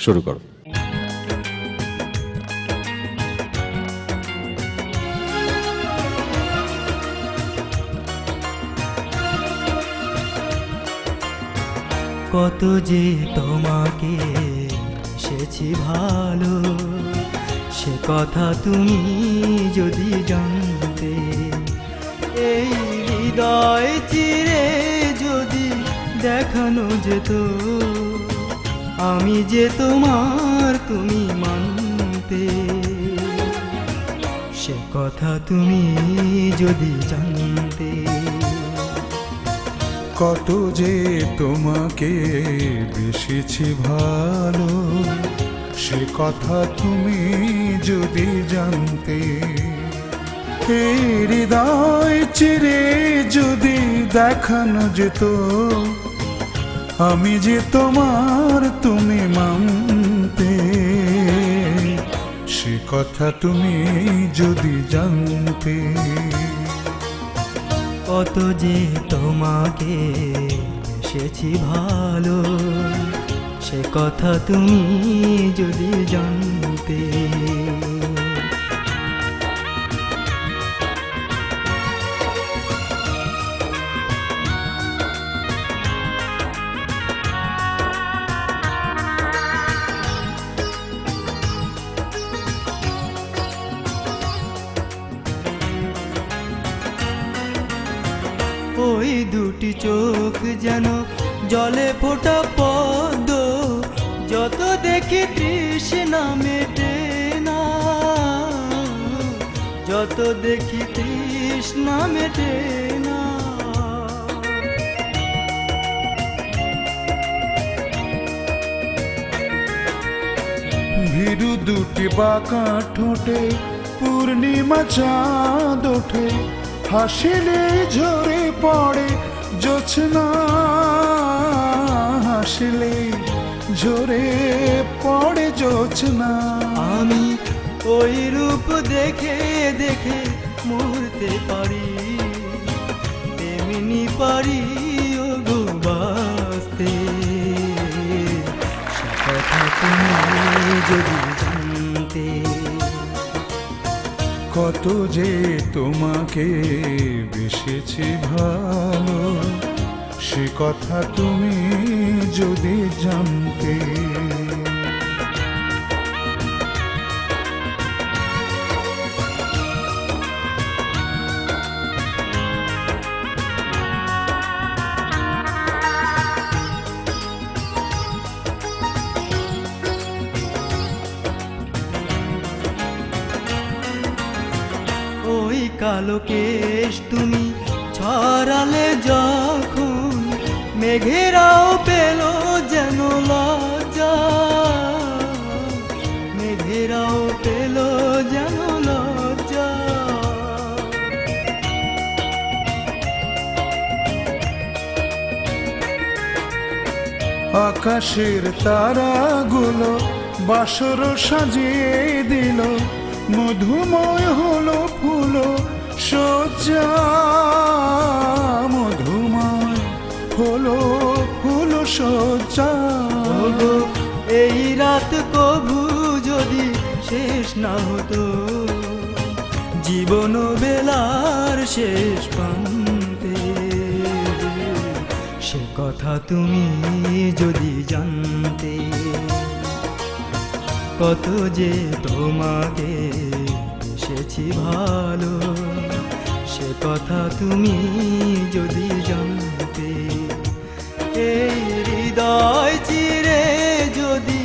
শুরু করো। কত যে তোমাকে এসেছি ভালো, সে কথা তুমি যদি জানতে। এই হৃদয় চিরে যদি দেখানো যেত, আমি যে তোমার তুমি মানতে। সে কথা তুমি যদি জানতে। কত যে তোমাকে বেসেছি ভালো, সে কথা তুমি যদি জানতে। এই হৃদয় চিরে যদি দেখানো যেত, আমি যে তোমার তুমি মানতে। সে কথা তুমি যদি জানতে। কত যে তোমাকে এসেছি ভালো, সে কথা তুমি যদি জানতে। ওই দুটি চোখ যেন জলে ফোটা পদ্ম, যত দেখি তৃষ্ণা মেটে না, যত দেখি তৃষ্ণা মেটে না। ভীরু দুটি বাঁকা ঠোঁটে পূর্ণিমা চাঁদ ওঠে, হাসিলে ঝরে পড়ে জোছনা, হাসিলে ঝরে পড়ে জোছনা। আমি ওই রূপ দেখে দেখে মরতে পারি, তেমনি পারি ও গো বাঁচতে। সে কথা তুমি যদি জানতে। কত যে তোমাকে বেসেছি ভালো, সে কথা তুমি যদি জানতে। ওই কালো কেশ তুমি ছড়ালে যখন, মেঘেরাও পেল যেন লজ্জা, মেঘেরাও পেল যেন লজ্জা। আকাশের তারাগুলো বাসর সাজিয়ে দিল, মধুময় হলো ফুলো সজ্জা, মধুময় হলো ফুলো সজ্জা। ওগো এই রাত কভু যদি শেষ না হতো, জীবন বেলার শেষ প্রান্তে। সে কথা তুমি যদি জানতে। কত যে তোমাকে এসেছি ভালো, সে কথা তুমি যদি জানতে। এই হৃদয় চিরে যদি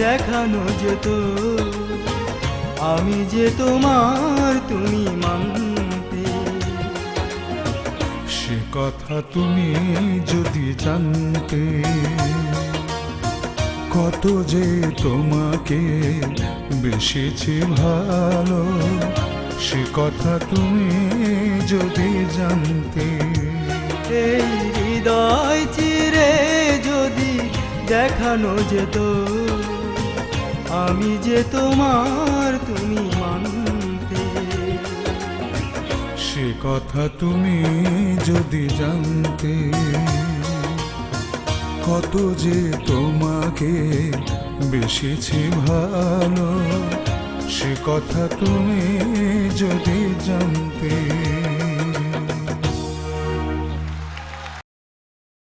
দেখানো যেত, আমি যে তোমার তুমি মানতে। সে কথা তুমি যদি জানতে। কত যে তোমাকে বেসেছি ভালো, সে কথা তুমি যদি জানতে। এই হৃদয় চিরে যদি দেখানো যেত, আমি যে তোমার তুমি মানতে। সে কথা তুমি যদি জানতে। কত যে তোমাকে বেশিছি ভালো, সে কথা তুমি যদি জানতে।